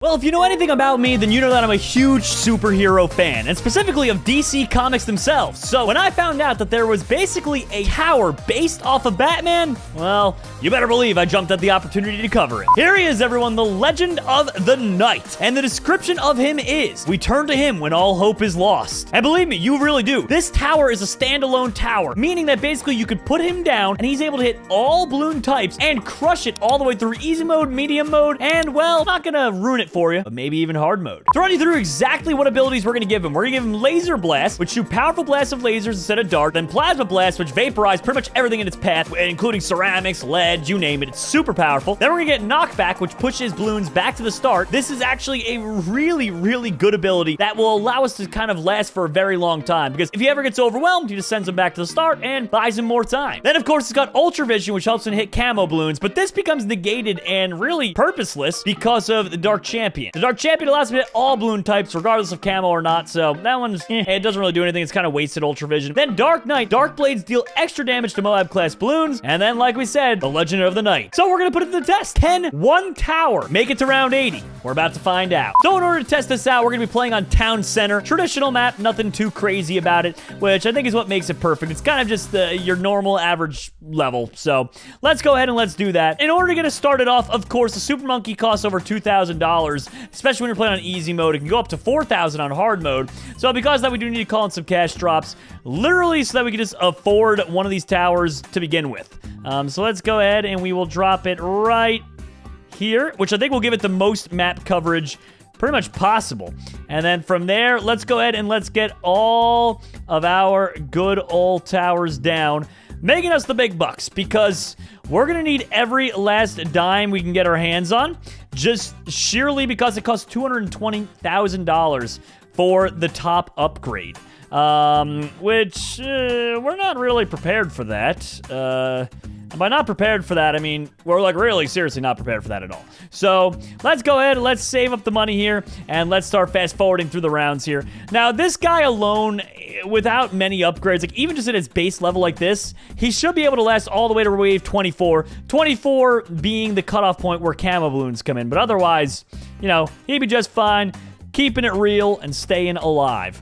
Well, if you know anything about me, then you know that I'm a huge superhero fan, and specifically of DC Comics themselves. So when I found out that there was basically a tower based off of Batman, well, you better believe I jumped at the opportunity to cover it. Here he is, everyone, the Legend of the Knight. And the description of him is, we turn to him when all hope is lost. And believe me, you really do. This tower is a standalone tower, meaning that basically you could put him down and he's able to hit all Bloon types and crush it all the way through easy mode, medium mode, and well, not gonna ruin it for you, but maybe even hard mode. To run you through exactly what abilities we're gonna give him, we're gonna give him Laser Blast, which shoot powerful blasts of lasers instead of dark, then Plasma Blast, which vaporize pretty much everything in its path, including ceramics, lead, you name it. It's super powerful. Then we're gonna get Knockback, which pushes Bloons back to the start. This is actually a really, really good ability that will allow us to kind of last for a very long time, because if he ever gets overwhelmed, he just sends him back to the start and buys him more time. Then, of course, it's got Ultra Vision, which helps him hit camo Bloons, but this becomes negated and really purposeless because of the Dark Champion. The Dark Champion allows him to hit all Bloon types, regardless of camo or not, so that one's, it doesn't really do anything. It's kind of wasted Ultra Vision. Then Dark Knight. Dark Blades deal extra damage to Moab class Bloons, and then, like we said, the Legend of the Knight. So we're gonna put it to the test. 10, 1 tower. Make it to round 80. We're about to find out. So in order to test this out, we're gonna be playing on Town Center. Traditional map, nothing too crazy about it, which I think is what makes it perfect. It's kind of just your normal average level. So let's go ahead and let's do that. In order to get us started off, of course, the Super Monkey costs over $2,000, especially when you're playing on easy mode. It can go up to $4,000 on hard mode. So because of that, we do need to call in some cash drops, literally so that we can just afford one of these towers to begin with. So let's go ahead and we will drop it right here, which I think will give it the most map coverage pretty much possible. And then from there, let's go ahead and let's get all of our good old towers down, making us the big bucks, because we're gonna need every last dime we can get our hands on, just sheerly because it costs $220,000 for the top upgrade. Which we're not really prepared for that. And by not prepared for that, I mean, we're like really seriously not prepared for that at all. So let's go ahead and let's save up the money here and let's start fast forwarding through the rounds here. Now, this guy alone, without many upgrades, like even just at his base level like this, he should be able to last all the way to wave 24. 24 being the cutoff point where camo Bloons come in. But otherwise, you know, he'd be just fine, keeping it real and staying alive.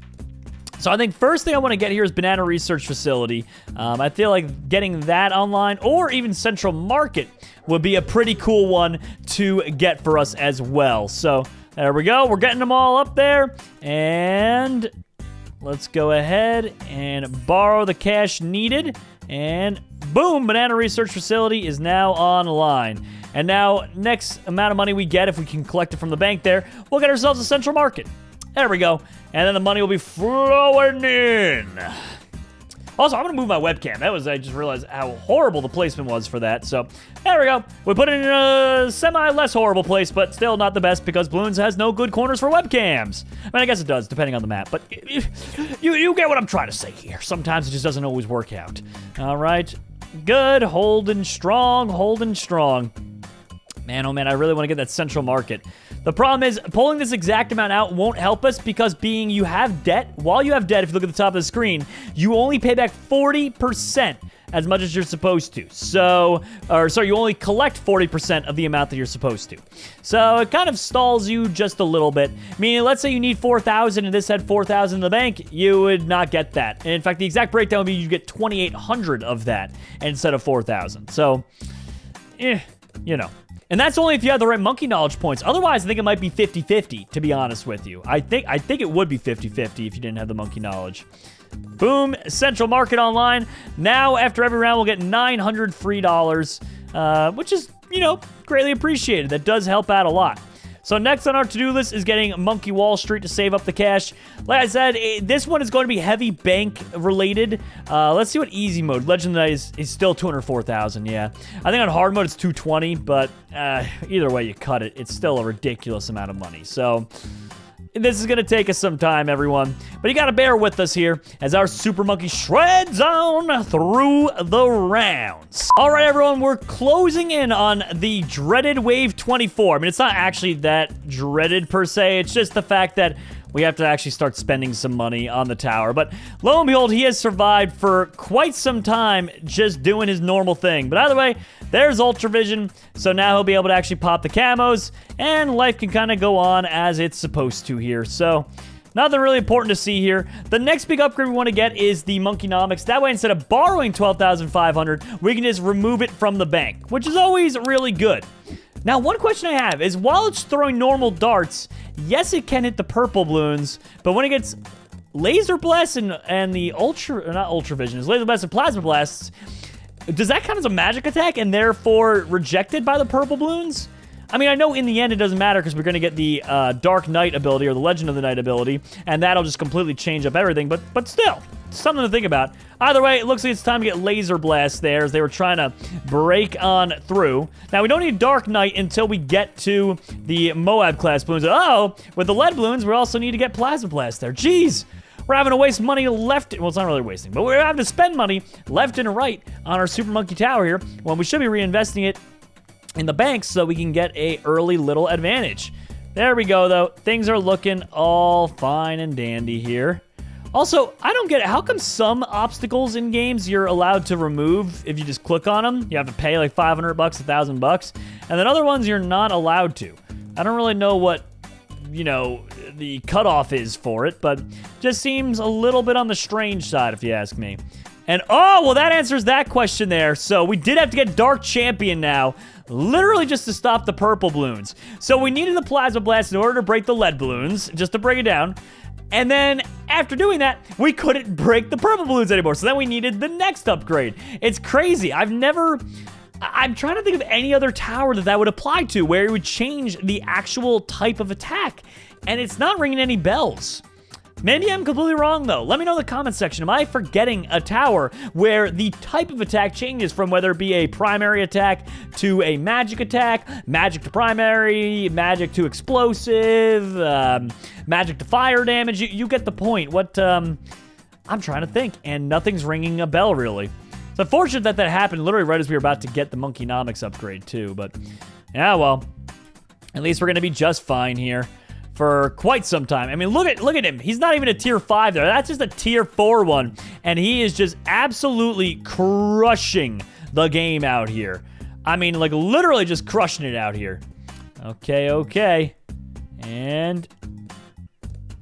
So I think first thing I want to get here is Banana Research Facility. I feel like getting that online, or even Central Market, would be a pretty cool one to get for us as well. So there we go. We're getting them all up there. And let's go ahead and borrow the cash needed. And boom, Banana Research Facility is now online. And now, next amount of money we get, if we can collect it from the bank there, we'll get ourselves a Central Market. There we go. And then the money will be flowing in. Also, I'm going to move my webcam. I just realized how horrible the placement was for that. So, there we go. We put it in a semi-less horrible place, but still not the best because Bloons has no good corners for webcams. I mean, I guess it does, depending on the map. But you get what I'm trying to say here. Sometimes it just doesn't always work out. All right. Good. Holding strong. Holding strong. Man, oh man, I really want to get that Central Market. The problem is, pulling this exact amount out won't help us because being you have debt, while you have debt, if you look at the top of the screen, you only pay back 40% as much as you're supposed to. So, you only collect 40% of the amount that you're supposed to. So it kind of stalls you just a little bit. Meaning, let's say you need 4,000 and this had 4,000 in the bank, you would not get that. And in fact, the exact breakdown would be you get 2,800 of that instead of 4,000. So, you know. And that's only if you have the right monkey knowledge points. Otherwise, I think it might be 50-50, to be honest with you. I think it would be 50-50 if you didn't have the monkey knowledge. Boom, Central Market online. Now, after every round, we'll get $900 free dollars, which is, you know, greatly appreciated. That does help out a lot. So next on our to-do list is getting Monkey Wall Street to save up the cash. Like I said, this one is going to be heavy bank related. Let's see what easy mode. Legend of the Night is still 204,000, yeah. I think on hard mode it's 220, but either way you cut it, it's still a ridiculous amount of money. So this is going to take us some time, everyone. But you got to bear with us here as our Super Monkey shreds on through the rounds. All right, everyone, we're closing in on the dreaded Wave 24. I mean, it's not actually that dreaded per se. It's just the fact that we have to actually start spending some money on the tower. But lo and behold, he has survived for quite some time just doing his normal thing. But either way, there's Ultra Vision, so now he'll be able to actually pop the camos, and life can kind of go on as it's supposed to here. So nothing really important to see here. The next big upgrade we want to get is the Monkeynomics. That way, instead of borrowing 12,500, we can just remove it from the bank, which is always really good. Now, one question I have is, while it's throwing normal darts, yes, it can hit the purple balloons, but when it gets Laser Blast and the not Ultra Vision, it's Laser Blast and Plasma Blasts, does that count as a magic attack and therefore rejected by the purple balloons? I mean, I know in the end it doesn't matter because we're going to get the Dark Knight ability or the Legend of the Night ability, and that'll just completely change up everything, but still, something to think about. Either way, it looks like it's time to get Laser Blast there as they were trying to break on through. Now, we don't need Dark Knight until we get to the Moab class balloons. Oh, with the lead balloons, we also need to get Plasma Blast there. Jeez! We're having to waste money left. Well, it's not really wasting, but we're having to spend money left and right on our Super Monkey Tower here when we should be reinvesting it in the banks so we can get a early little advantage. There we go, though. Things are looking all fine and dandy here. Also, I don't get it. How come some obstacles in games you're allowed to remove if you just click on them? You have to pay like $500, $1,000, and then other ones you're not allowed to. I don't really know what, you know, the cutoff is for it, but just seems a little bit on the strange side, if you ask me. And, oh, well, that answers that question there. So we did have to get Dark Champion now, literally just to stop the purple balloons. So we needed the Plasma Blast in order to break the lead balloons, just to break it down. And then, after doing that, we couldn't break the purple balloons anymore. So then we needed the next upgrade. It's crazy. I'm trying to think of any other tower that would apply to, where it would change the actual type of attack. And it's not ringing any bells. Maybe I'm completely wrong, though. Let me know in the comments section. Am I forgetting a tower where the type of attack changes from whether it be a primary attack to a magic attack, magic to primary, magic to explosive, magic to fire damage? You get the point. I'm trying to think, and nothing's ringing a bell, really. It's unfortunate that happened literally right as we were about to get the Monkeynomics upgrade, too. But, yeah, well, at least we're going to be just fine here for quite some time. I mean, look at him. He's not even a tier 5 there. That's just a tier 4 one. And he is just absolutely crushing the game out here. I mean, like, literally just crushing it out here. Okay. And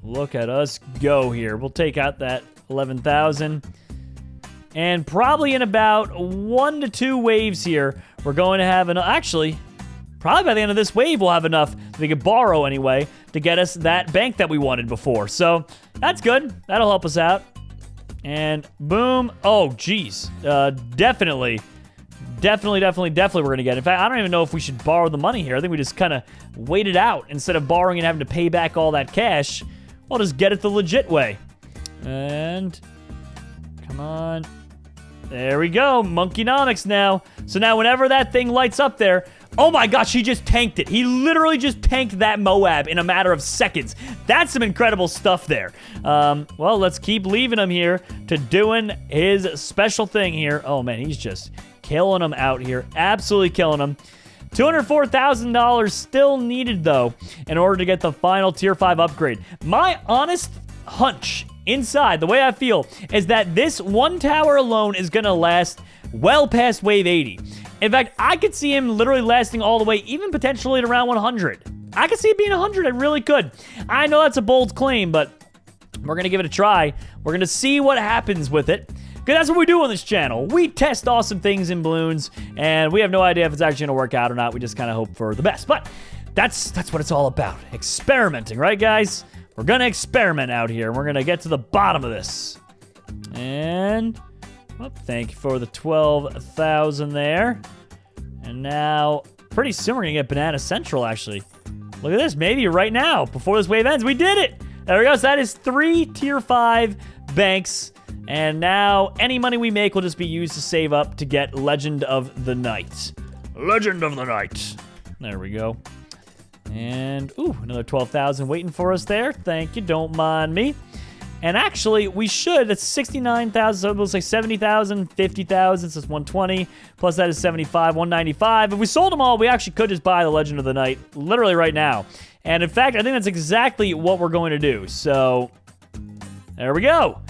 look at us go here. We'll take out that 11,000. And probably in about 1 to 2 waves here, we're going to have actually, probably by the end of this wave, we'll have enough that we could borrow anyway to get us that bank that we wanted before. So that's good. That'll help us out. And boom. Oh, geez. Definitely we're going to get it. In fact, I don't even know if we should borrow the money here. I think we just kind of wait it out. Instead of borrowing and having to pay back all that cash, we'll just get it the legit way. And come on. There we go. Monkeynomics now. So now whenever that thing lights up there, oh my gosh, he just tanked it. He literally just tanked that Moab in a matter of seconds. That's some incredible stuff there. Well, let's keep leaving him here to doing his special thing here. Oh man, he's just killing him out here. Absolutely killing him. $204,000 still needed, though, in order to get the final Tier 5 upgrade. My honest hunch inside, the way I feel, is that this one tower alone is going to last well past wave 80. In fact, I could see him literally lasting all the way, even potentially at around 100. I could see it being 100. I really could. I know that's a bold claim, but we're going to give it a try. We're going to see what happens with it. Because that's what we do on this channel. We test awesome things in balloons, and we have no idea if it's actually going to work out or not. We just kind of hope for the best. But that's what it's all about. Experimenting, right, guys? We're going to experiment out here, and we're going to get to the bottom of this. And thank you for the 12,000 there. And now, pretty soon we're going to get Banana Central, actually. Look at this. Maybe right now, before this wave ends, we did it. There we go. So that is 3 Tier 5 banks. And now, any money we make will just be used to save up to get Legend of the Night. Legend of the Night. There we go. And, ooh, another 12,000 waiting for us there. Thank you. Don't mind me. And actually, we should. That's 69,000. So we'll say 70,000, 50,000. So it's 120. Plus that is 75, 195. If we sold them all, we actually could just buy the Legend of the Night literally right now. And in fact, I think that's exactly what we're going to do. So there we go.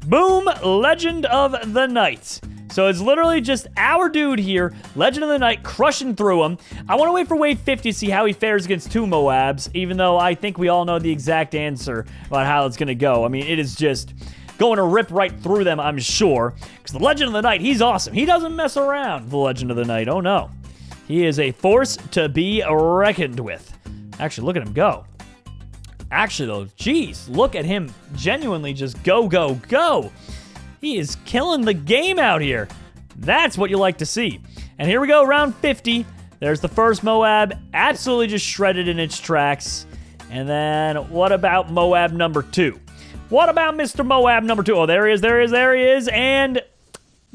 Boom, Legend of the Night. So it's literally just our dude here, Legend of the Night, crushing through him. I want to wait for wave 50 to see how he fares against 2 Moabs, even though I think we all know the exact answer about how it's going to go. I mean, it is just going to rip right through them, I'm sure. Because the Legend of the Night, he's awesome. He doesn't mess around, the Legend of the Night. Oh, no. He is a force to be reckoned with. Actually, look at him go. Actually, though, geez, look at him genuinely just go, go, go. He is killing the game out here. That's what you like to see. And here we go, round 50. There's the first Moab, absolutely just shredded in its tracks. And then what about Moab number 2? What about Mr. Moab number 2? Oh, there he is, there he is, there he is, and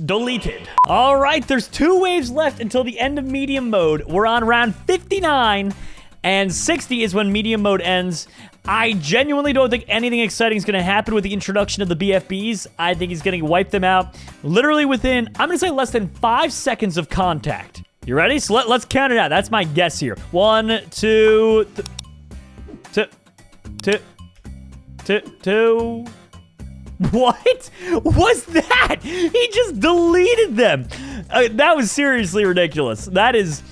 deleted. All right, there's 2 waves left until the end of medium mode. We're on round 59, and 60 is when medium mode ends. I genuinely don't think anything exciting is going to happen with the introduction of the BFBs. I think he's going to wipe them out literally within, I'm going to say, less than 5 seconds of contact. You ready? So let's count it out. That's my guess here. 1, 2, 2. What was that? He just deleted them. That was seriously ridiculous. That is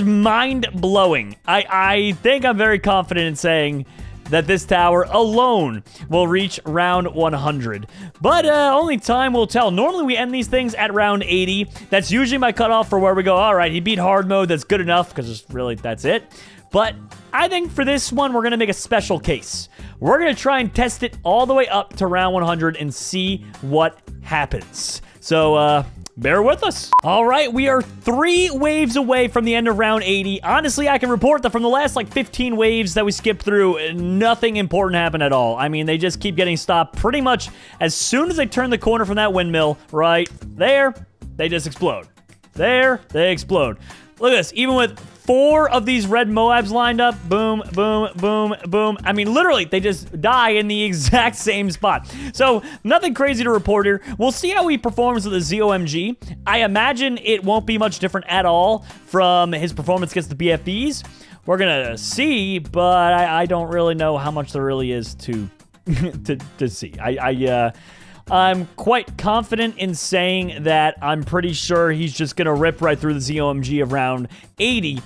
mind-blowing. I think I'm very confident in saying that this tower alone will reach round 100. But only time will tell. Normally, we end these things at round 80. That's usually my cutoff for where we go, all right, he beat hard mode. That's good enough, because really, that's it. But I think for this one, we're going to make a special case. We're going to try and test it all the way up to round 100 and see what happens. So, bear with us. All right, we are 3 waves away from the end of round 80. Honestly, I can report that from the last, 15 waves that we skipped through, nothing important happened at all. I mean, they just keep getting stopped pretty much as soon as they turn the corner from that windmill, right there, they just explode. There, they explode. Look at this. Even with 4 of these red Moabs lined up, boom, boom, boom, boom. I mean, literally, they just die in the exact same spot. So, nothing crazy to report here. We'll see how he performs with the ZOMG. I imagine it won't be much different at all from his performance against the BFBs. We're gonna see, but I don't really know how much there really is to see. I'm quite confident in saying that I'm pretty sure he's just going to rip right through the ZOMG of round 80,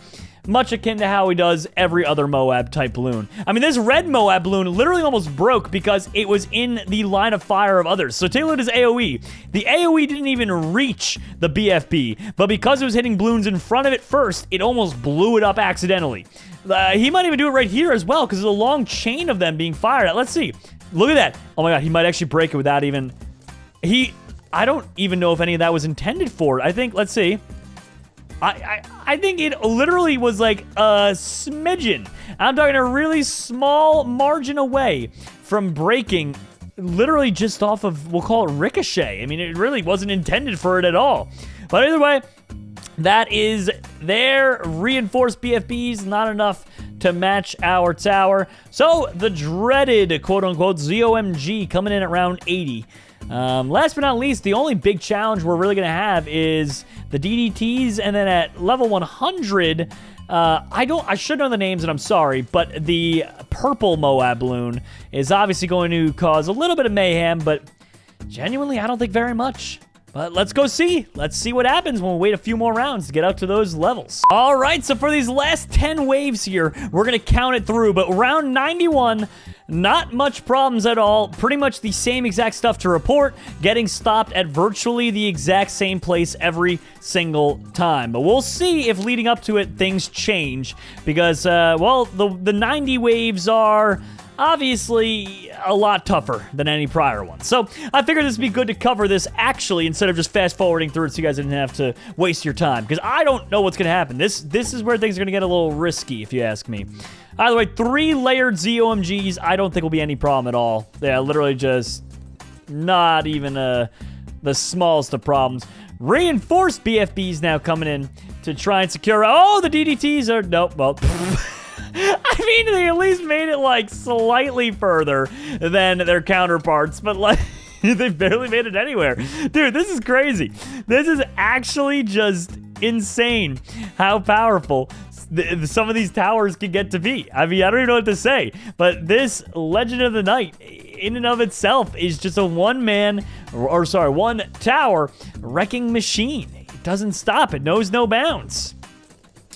much akin to how he does every other Moab-type balloon. I mean, this red Moab balloon literally almost broke because it was in the line of fire of others. So take a look at his AoE. The AoE didn't even reach the BFB, but because it was hitting balloons in front of it first, it almost blew it up accidentally. He might even do it right here as well because there's a long chain of them being fired at. Let's see. Look at that. Oh my god, he might actually break it without even... I don't even know if any of that was intended for it. I think, let's see. I think it literally was like a smidgen. I'm talking a really small margin away from breaking, literally just off of, we'll call it ricochet. I mean, it really wasn't intended for it at all. But either way, that is their reinforced BFBs, not enough to match our tower. So, the dreaded, quote-unquote, ZOMG coming in at round 80. Last but not least, the only big challenge we're really going to have is the DDTs, and then at level 100, I should know the names, and I'm sorry, but the purple Moab balloon is obviously going to cause a little bit of mayhem, but genuinely, I don't think very much. But let's go see. Let's see what happens when we wait a few more rounds to get up to those levels. All right, so for these last 10 waves here, we're going to count it through. But round 91, not much problems at all. Pretty much the same exact stuff to report. Getting stopped at virtually the exact same place every single time. But we'll see if leading up to it, things change. Because, well, the 90 waves are... obviously a lot tougher than any prior one. So I figured this would be good to cover this actually instead of just fast forwarding through it so you guys didn't have to waste your time, because I don't know what's going to happen. This is where things are going to get a little risky if you ask me. Either way, 3 layered ZOMGs I don't think will be any problem at all. Yeah, literally just not even the smallest of problems. Reinforced BFBs now coming in to try and secure... oh, the DDTs are... nope, well... I mean, they at least made it like slightly further than their counterparts, but like they barely made it anywhere. Dude, this is crazy. This is actually just insane how powerful some of these towers can get to be. I mean, I don't even know what to say, but this Legend of the Night in and of itself is just a one tower wrecking machine. It doesn't stop. It knows no bounds.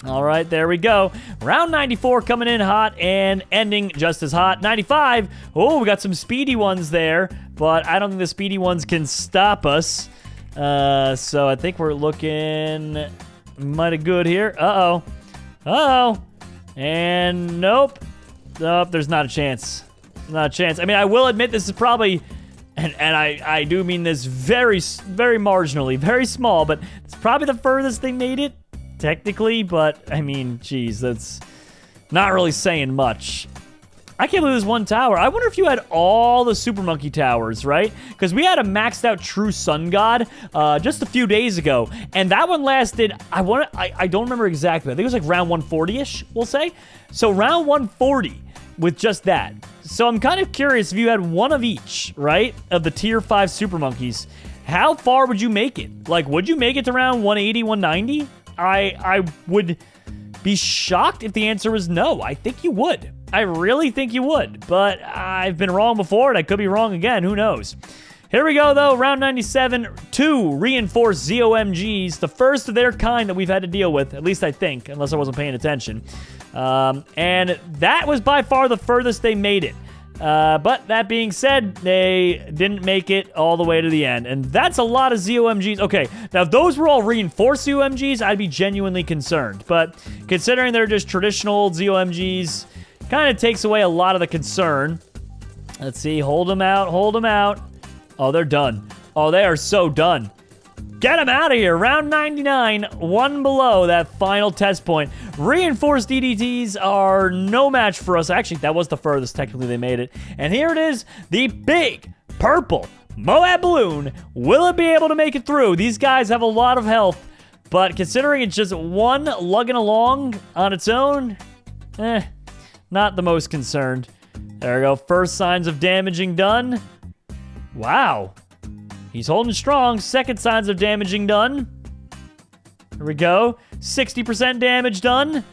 All right, there we go. Round 94 coming in hot and ending just as hot. 95. Oh, we got some speedy ones there, but I don't think the speedy ones can stop us. So I think we're looking mighty good here. Uh-oh. Uh-oh. And nope. Nope, there's not a chance. Not a chance. I mean, I will admit this is probably, and I do mean this very, very marginally, very small, but it's probably the furthest they made it, technically, but, I mean, geez, that's not really saying much. I can't believe there's one tower. I wonder if you had all the Super Monkey Towers, right? Because we had a maxed out True Sun God just a few days ago, and that one lasted, I don't remember exactly. I think it was like round 140-ish, we'll say. So round 140 with just that. So I'm kind of curious if you had one of each, right, of the tier 5 Super Monkeys, how far would you make it? Like, would you make it to round 180, 190? I would be shocked if the answer was no. I think you would. I really think you would, but I've been wrong before, and I could be wrong again. Who knows? Here we go, though. Round 97, 2 reinforced ZOMGs, the first of their kind that we've had to deal with, at least I think, unless I wasn't paying attention. And that was by far the furthest they made it. But that being said, they didn't make it all the way to the end. And that's a lot of ZOMGs. Okay, now if those were all reinforced ZOMGs, I'd be genuinely concerned. But considering they're just traditional old ZOMGs, kind of takes away a lot of the concern. Let's see, hold them out, hold them out. Oh, they're done. Oh, they are so done. Get them out of here. Round 99, one below that final test point. Reinforced DDTs are no match for us. Actually, that was the furthest technically they made it. And here it is, the big purple Moab Balloon. Will it be able to make it through? These guys have a lot of health, but considering it's just one lugging along on its own, not the most concerned. There we go. First signs of damaging done. Wow. He's holding strong. Second signs of damaging done. Here we go. 60% damage done.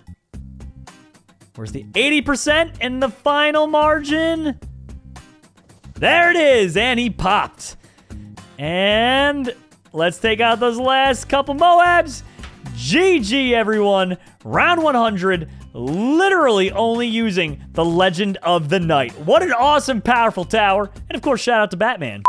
Where's the 80% in the final margin? There it is. And he popped. And let's take out those last couple Moabs. GG, everyone. Round 100. Literally only using the Legend of the Night. What an awesome, powerful tower. And of course, shout out to Batman.